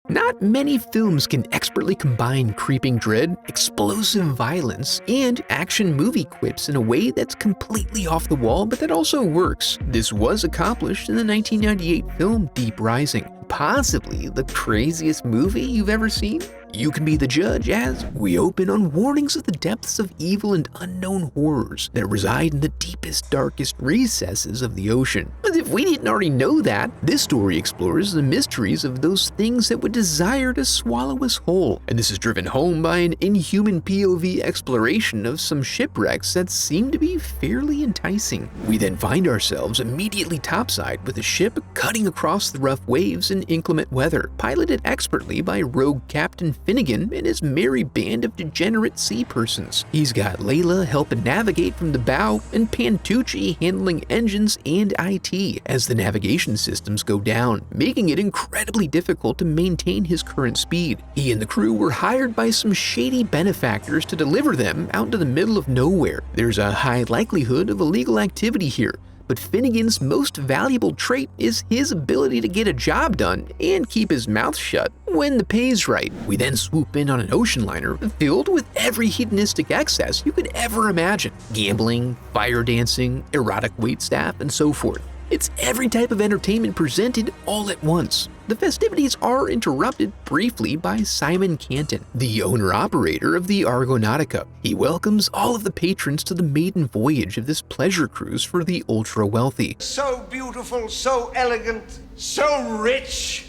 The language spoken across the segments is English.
Not many films can expertly combine creeping dread, explosive violence, and action movie quips in a way that's completely off the wall but that also works. This was accomplished in the 1998 film Deep Rising, possibly the craziest movie you've ever seen. You can be the judge as we open on warnings of the depths of evil and unknown horrors that reside in the deepest, darkest recesses of the ocean. But if we didn't already know that, this story explores the mysteries of those things that would desire to swallow us whole. And this is driven home by an inhuman POV exploration of some shipwrecks that seem to be fairly enticing. We then find ourselves immediately topside with a ship cutting across the rough waves in inclement weather, piloted expertly by rogue Captain Finnegan and his merry band of degenerate sea persons. He's got Layla helping navigate from the bow and Pantucci handling engines and IT as the navigation systems go down, making it incredibly difficult to maintain his current speed. He and the crew were hired by some shady benefactors to deliver them out into the middle of nowhere. There's a high likelihood of illegal activity here, but Finnegan's most valuable trait is his ability to get a job done and keep his mouth shut when the pay's right. We then swoop in on an ocean liner filled with every hedonistic excess you could ever imagine. Gambling, fire dancing, erotic waitstaff, and so forth. It's every type of entertainment presented all at once. The festivities are interrupted briefly by Simon Canton, the owner-operator of the Nautica. He welcomes all of the patrons to the maiden voyage of this pleasure cruise for the ultra-wealthy. So beautiful, so elegant, so rich.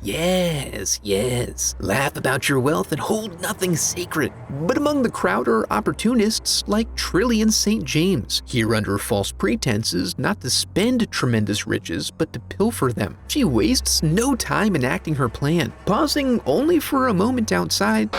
Yes. Laugh about your wealth and hold nothing sacred. But among the crowd are opportunists like Trillian St. James, here under false pretenses not to spend tremendous riches but to pilfer them. She wastes no time enacting her plan, pausing only for a moment outside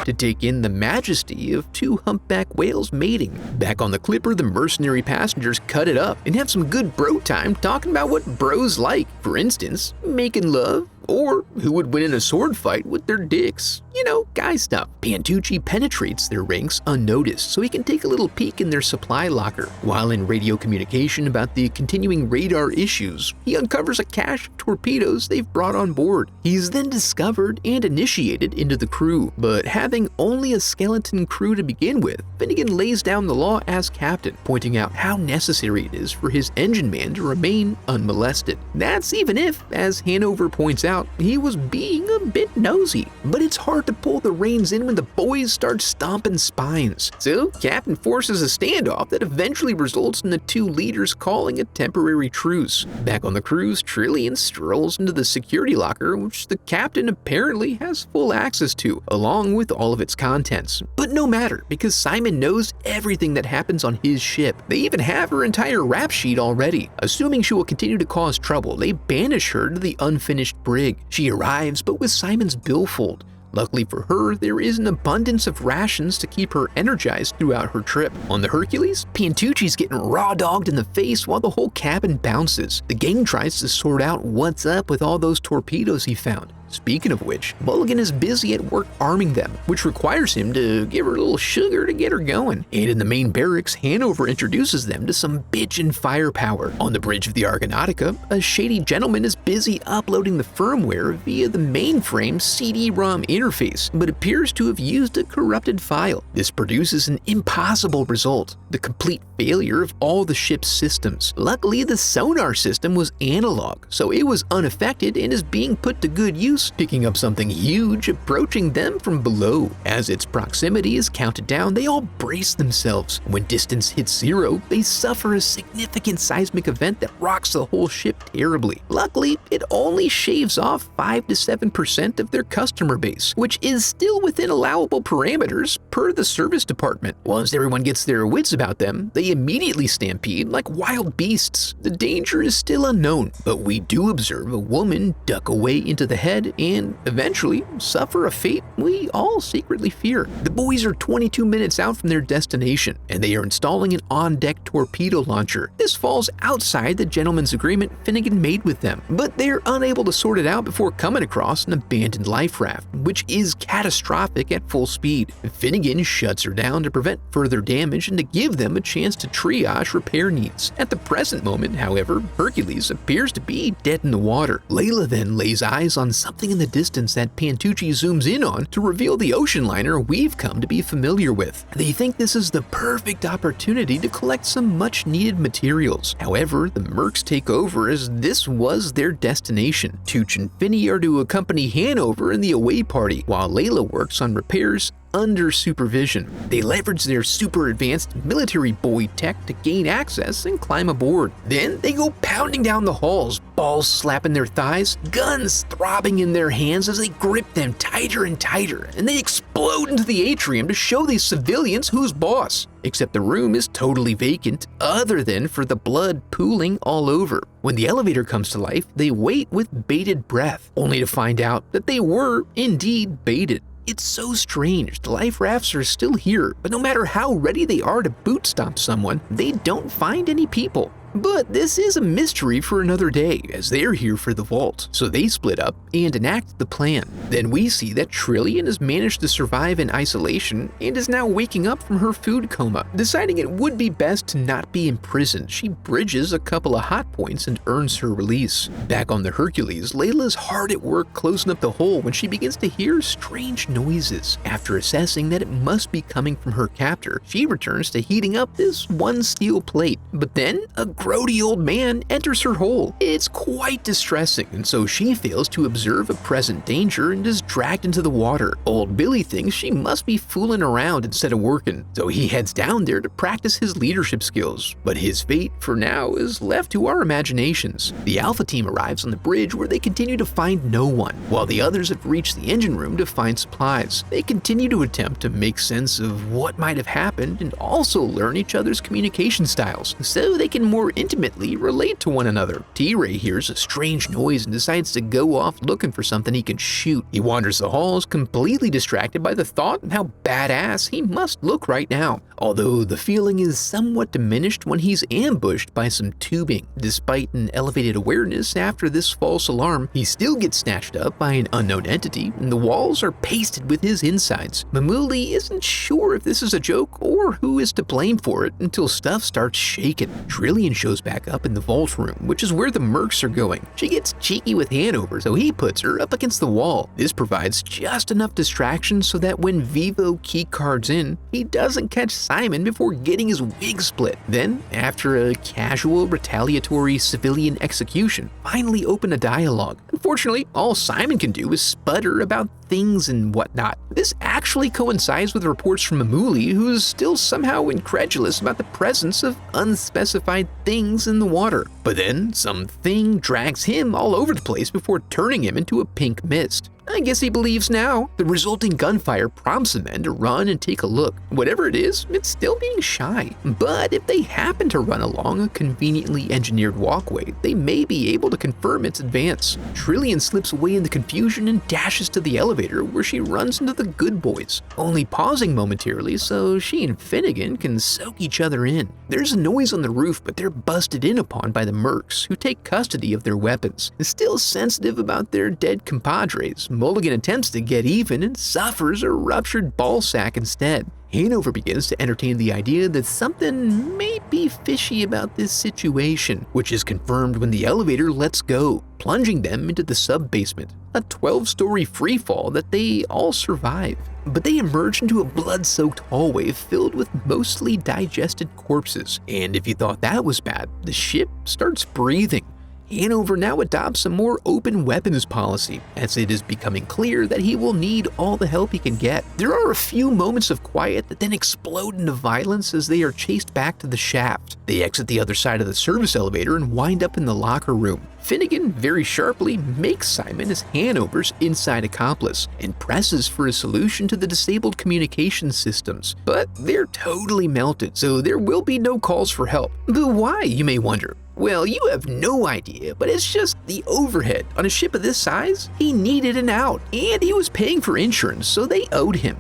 to take in the majesty of two humpback whales mating. Back on the clipper, the mercenary passengers cut it up and have some good bro time talking about what bros like. For instance, making love, or who would win in a sword fight with their dicks. You know, guy stuff. Pantucci penetrates their ranks unnoticed so he can take a little peek in their supply locker. While in radio communication about the continuing radar issues, he uncovers a cache of torpedoes they've brought on board. He's then discovered and initiated into the crew, but having only a skeleton crew to begin with, Finnegan lays down the law as captain, pointing out how necessary it is for his engine man to remain unmolested. That's even if, as Hanover points out, he was being a bit nosy. But it's hard to pull the reins in when the boys start stomping spines. So Captain forces a standoff that eventually results in the two leaders calling a temporary truce. Back on the cruise, Trillian strolls into the security locker, which the captain apparently has full access to, along with all of its contents. But no matter, because Simon knows everything that happens on his ship. They even have her entire rap sheet already. Assuming she will continue to cause trouble, they banish her to the unfinished brig. She arrives, but with Simon's billfold. Luckily for her, there is an abundance of rations to keep her energized throughout her trip. On the Hercules, Pantucci's getting raw-dogged in the face while the whole cabin bounces. The gang tries to sort out what's up with all those torpedoes he found. Speaking of which, Mulligan is busy at work arming them, which requires him to give her a little sugar to get her going. And in the main barracks, Hanover introduces them to some bitchin' firepower. On the bridge of the Nautica, a shady gentleman is busy uploading the firmware via the mainframe CD-ROM interface, but appears to have used a corrupted file. This produces an impossible result, the complete failure of all the ship's systems. Luckily, the sonar system was analog, so it was unaffected and is being put to good use, picking up something huge approaching them from below. As its proximity is counted down, they all brace themselves. When distance hits zero, they suffer a significant seismic event that rocks the whole ship terribly. Luckily, it only shaves off 5 to 7% of their customer base, which is still within allowable parameters per the service department. Once everyone gets their wits about them, they immediately stampede like wild beasts. The danger is still unknown, but we do observe a woman duck away into the head and eventually suffer a fate we all secretly fear. The boys are 22 minutes out from their destination, and they are installing an on-deck torpedo launcher. This falls outside the gentleman's agreement Finnegan made with them, but they're unable to sort it out before coming across an abandoned life raft, which is catastrophic at full speed. Finnegan shuts her down to prevent further damage and to give give them a chance to triage repair needs. At the present moment, however, Hercules appears to be dead in the water. Layla then lays eyes on something in the distance that Pantucci zooms in on to reveal the ocean liner we've come to be familiar with. They think this is the perfect opportunity to collect some much-needed materials. However, the Mercs take over as this was their destination. Tooch and Finney are to accompany Hanover in the away party, while Layla works on repairs under supervision. They leverage their super advanced military buoy tech to gain access and climb aboard. Then they go pounding down the halls, balls slapping their thighs, guns throbbing in their hands as they grip them tighter and tighter, and they explode into the atrium to show these civilians who's boss. Except the room is totally vacant, other than for the blood pooling all over. When the elevator comes to life, they wait with bated breath, only to find out that they were indeed baited. It's so strange, the life rafts are still here, but no matter how ready they are to boot stomp someone, they don't find any people. But this is a mystery for another day, as they're here for the vault, so they split up and enact the plan. Then we see that Trillian has managed to survive in isolation and is now waking up from her food coma. Deciding it would be best to not be imprisoned, she bridges a couple of hot points and earns her release. Back on the Hercules, Layla's hard at work closing up the hole when she begins to hear strange noises. After assessing that it must be coming from her captor, she returns to heating up this one steel plate. But then, a grody old man enters her hole. It's quite distressing, and so she fails to observe a present danger and is dragged into the water. Old Billy thinks she must be fooling around instead of working, so he heads down there to practice his leadership skills. But his fate, for now, is left to our imaginations. The Alpha team arrives on the bridge where they continue to find no one, while the others have reached the engine room to find supplies. They continue to attempt to make sense of what might have happened and also learn each other's communication styles, so they can more intimately relate to one another. T-Ray hears a strange noise and decides to go off looking for something he can shoot. He wanders the halls, completely distracted by the thought of how badass he must look right now, although the feeling is somewhat diminished when he's ambushed by some tubing. Despite an elevated awareness after this false alarm, he still gets snatched up by an unknown entity, and the walls are pasted with his insides. Mamuli isn't sure if this is a joke or who is to blame for it until stuff starts shaking. Trillian shows back up in the vault room, which is where the Mercs are going. She gets cheeky with Hanover, so he puts her up against the wall. This provides just enough distraction so that when Vivo keycards in, he doesn't catch Simon before getting his wig split. Then, after a casual retaliatory civilian execution, finally open a dialogue. Unfortunately, all Simon can do is sputter about things and whatnot. This actually coincides with reports from Mamuli, who is still somehow incredulous about the presence of unspecified things in the water. But then, something drags him all over the place before turning him into a pink mist. I guess he believes now. The resulting gunfire prompts the men to run and take a look. Whatever it is, it's still being shy. But if they happen to run along a conveniently engineered walkway, they may be able to confirm its advance. Trillian slips away in the confusion and dashes to the elevator, where she runs into the good boys, only pausing momentarily so she and Finnegan can soak each other in. There's a noise on the roof, but they're busted in upon by the Mercs, who take custody of their weapons. Still sensitive about their dead compadres, Mulligan attempts to get even and suffers a ruptured ball sack instead. Hanover begins to entertain the idea that something may be fishy about this situation, which is confirmed when the elevator lets go, plunging them into the sub-basement, a 12-story freefall that they all survive. But they emerge into a blood-soaked hallway filled with mostly digested corpses, and if you thought that was bad, the ship starts breathing. Hanover now adopts a more open weapons policy, as it is becoming clear that he will need all the help he can get. There are a few moments of quiet that then explode into violence as they are chased back to the shaft. They exit the other side of the service elevator and wind up in the locker room. Finnegan very sharply makes Simon as Hanover's inside accomplice and presses for a solution to the disabled communication systems. But they're totally melted, so there will be no calls for help. But why, you may wonder? Well, you have no idea, but it's just the overhead. On a ship of this size, he needed an out, and he was paying for insurance, so they owed him.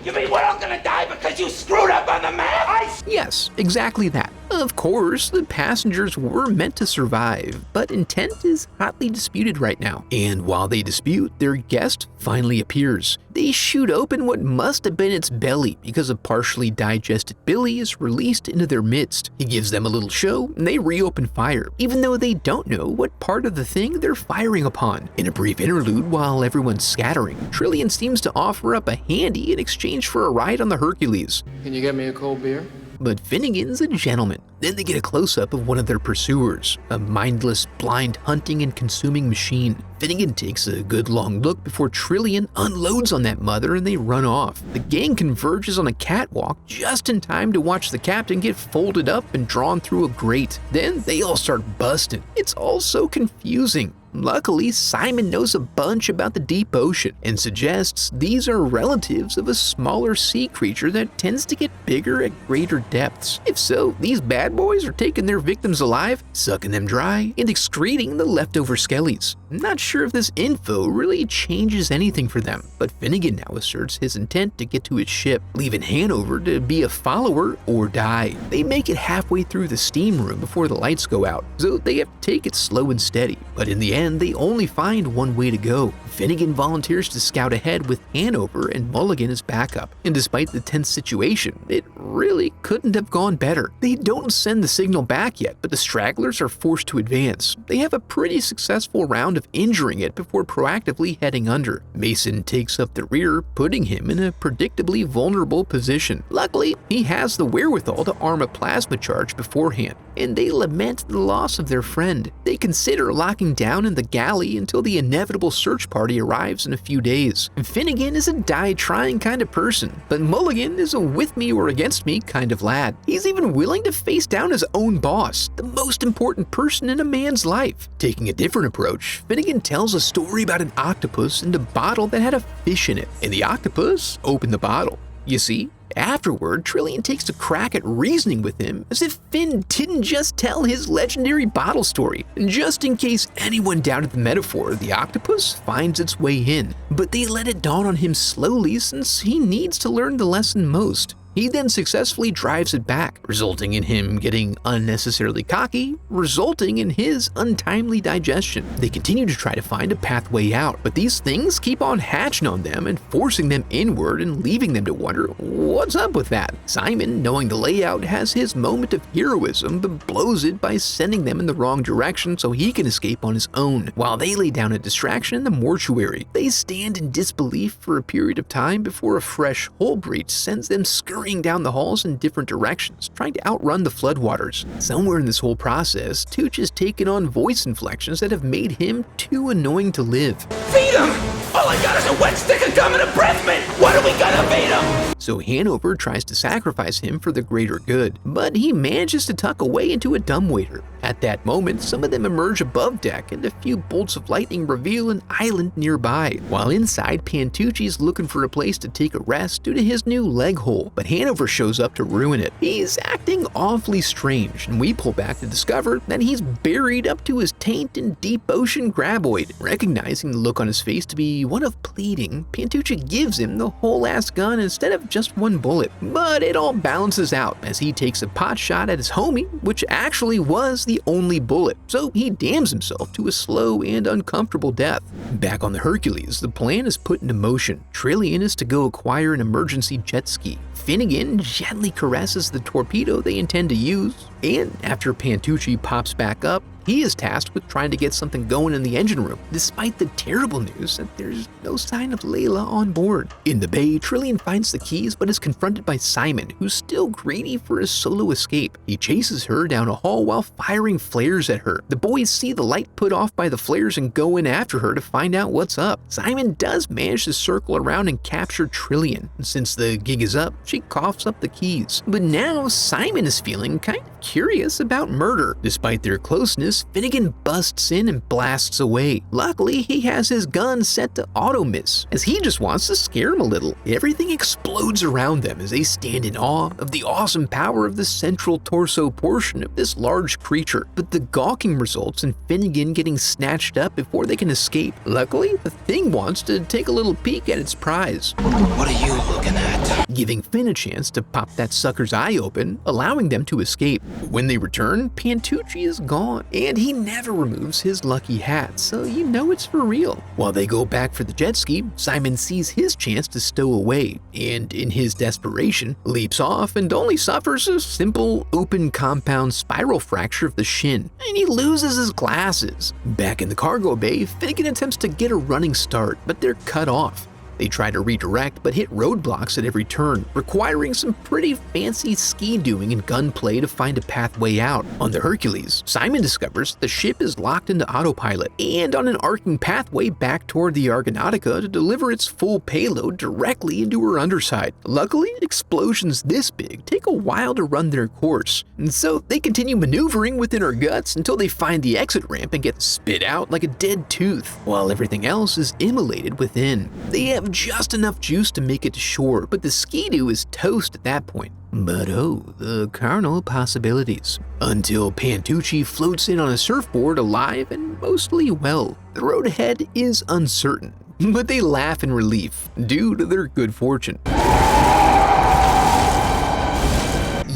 You mean we're all gonna die because you screwed up on the map? Yes, exactly that. Of course, the passengers were meant to survive, but intent is hotly disputed right now. And while they dispute, their guest finally appears. They shoot open what must have been its belly because a partially digested Billy is released into their midst. He gives them a little show and they reopen fire, even though they don't know what part of the thing they're firing upon. In a brief interlude while everyone's scattering, Trillian seems to offer up a handy in exchange for a ride on the Hercules. Can you get me a cold beer? But Finnegan's a gentleman. Then they get a close-up of one of their pursuers, a mindless, blind hunting and consuming machine. Finnegan takes a good long look before Trillian unloads on that mother and they run off. The gang converges on a catwalk just in time to watch the captain get folded up and drawn through a grate. Then they all start busting. It's all so confusing. Luckily, Simon knows a bunch about the deep ocean and suggests these are relatives of a smaller sea creature that tends to get bigger at greater depths. If so, these bad boys are taking their victims alive, sucking them dry, and excreting the leftover skellies. I'm not sure if this info really changes anything for them, but Finnegan now asserts his intent to get to his ship, leaving Hanover to be a follower or die. They make it halfway through the steam room before the lights go out, so they have to take it slow and steady, but in the end, they only find one way to go. Finnegan volunteers to scout ahead with Hanover and Mulligan as backup, and despite the tense situation, it really couldn't have gone better. They don't send the signal back yet, but the stragglers are forced to advance. They have a pretty successful round of injuring it before proactively heading under. Mason takes up the rear, putting him in a predictably vulnerable position. Luckily, he has the wherewithal to arm a plasma charge beforehand, and they lament the loss of their friend. They consider locking down in the galley until the inevitable search party arrives in a few days. Finnegan is a die-trying kind of person, but Mulligan is a with me or against me kind of lad. He's even willing to face down his own boss, the most important person in a man's life. Taking a different approach, Finnegan tells a story about an octopus and a bottle that had a fish in it, and the octopus opened the bottle. You see? Afterward, Trillian takes a crack at reasoning with him as if Finn didn't just tell his legendary bottle story. And just in case anyone doubted the metaphor, the octopus finds its way in. But they let it dawn on him slowly since he needs to learn the lesson most. He then successfully drives it back, resulting in him getting unnecessarily cocky, resulting in his untimely digestion. They continue to try to find a pathway out, but these things keep on hatching on them and forcing them inward and leaving them to wonder what's up with that. Simon, knowing the layout, has his moment of heroism but blows it by sending them in the wrong direction so he can escape on his own. While they lay down a distraction in the mortuary, they stand in disbelief for a period of time before a fresh hole breach sends them scurrying down the halls in different directions, trying to outrun the floodwaters. Somewhere in this whole process, Tooch has taken on voice inflections that have made him too annoying to live. Feed him! All I got is a wet stick of gum and a breath mint! What are we gonna feed him? So Hanover tries to sacrifice him for the greater good, but he manages to tuck away into a dumbwaiter. At that moment, some of them emerge above deck and a few bolts of lightning reveal an island nearby. While inside, Pantucci's looking for a place to take a rest due to his new leg hole, but Hanover shows up to ruin it. He's acting awfully strange, and we pull back to discover that he's buried up to his taint in deep ocean graboid. Recognizing the look on his face to be one of pleading, Pantucci gives him the whole-ass gun instead of just one bullet. But it all balances out as he takes a pot shot at his homie, which actually was the only bullet, so he damns himself to a slow and uncomfortable death. Back on the Hercules, the plan is put into motion. Trillian is to go acquire an emergency jet ski. Finnegan gently caresses the torpedo they intend to use, and after Pantucci pops back up, he is tasked with trying to get something going in the engine room, despite the terrible news that there's no sign of Layla on board. In the bay, Trillian finds the keys but is confronted by Simon, who's still greedy for a solo escape. He chases her down a hall while firing flares at her. The boys see the light put off by the flares and go in after her to find out what's up. Simon does manage to circle around and capture Trillian. Since the gig is up, she coughs up the keys. But now Simon is feeling kind of curious about murder. Despite their closeness, Finnegan busts in and blasts away. Luckily, he has his gun set to auto miss, as he just wants to scare him a little. Everything explodes around them as they stand in awe of the awesome power of the central torso portion of this large creature. But the gawking results in Finnegan getting snatched up before they can escape. Luckily, the thing wants to take a little peek at its prize. What are you looking at? giving Finn a chance to pop that sucker's eye open, allowing them to escape. When they return, Pantucci is gone, and he never removes his lucky hat, so you know it's for real. While they go back for the jet ski, Simon sees his chance to stow away, and in his desperation, leaps off and only suffers a simple open compound spiral fracture of the shin, and he loses his glasses. Back in the cargo bay, Finnegan attempts to get a running start, but they're cut off. They try to redirect but hit roadblocks at every turn, requiring some pretty fancy ski-doing and gunplay to find a pathway out. On the Hercules, Simon discovers the ship is locked into autopilot and on an arcing pathway back toward the Argonautica to deliver its full payload directly into her underside. Luckily, explosions this big take a while to run their course, and so they continue maneuvering within her guts until they find the exit ramp and get spit out like a dead tooth, while everything else is immolated within. They have just enough juice to make it to shore, but the Ski-Doo is toast at that point. But oh, the carnal possibilities. Until Pantucci floats in on a surfboard alive and mostly well. The road ahead is uncertain, but they laugh in relief due to their good fortune.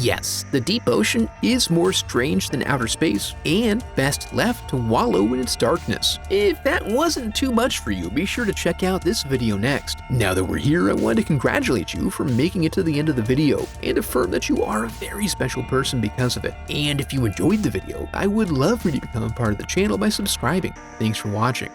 Yes, the deep ocean is more strange than outer space, and best left to wallow in its darkness. If that wasn't too much for you, be sure to check out this video next. Now that we're here, I want to congratulate you for making it to the end of the video, and affirm that you are a very special person because of it. And if you enjoyed the video, I would love for you to become a part of the channel by subscribing. Thanks for watching.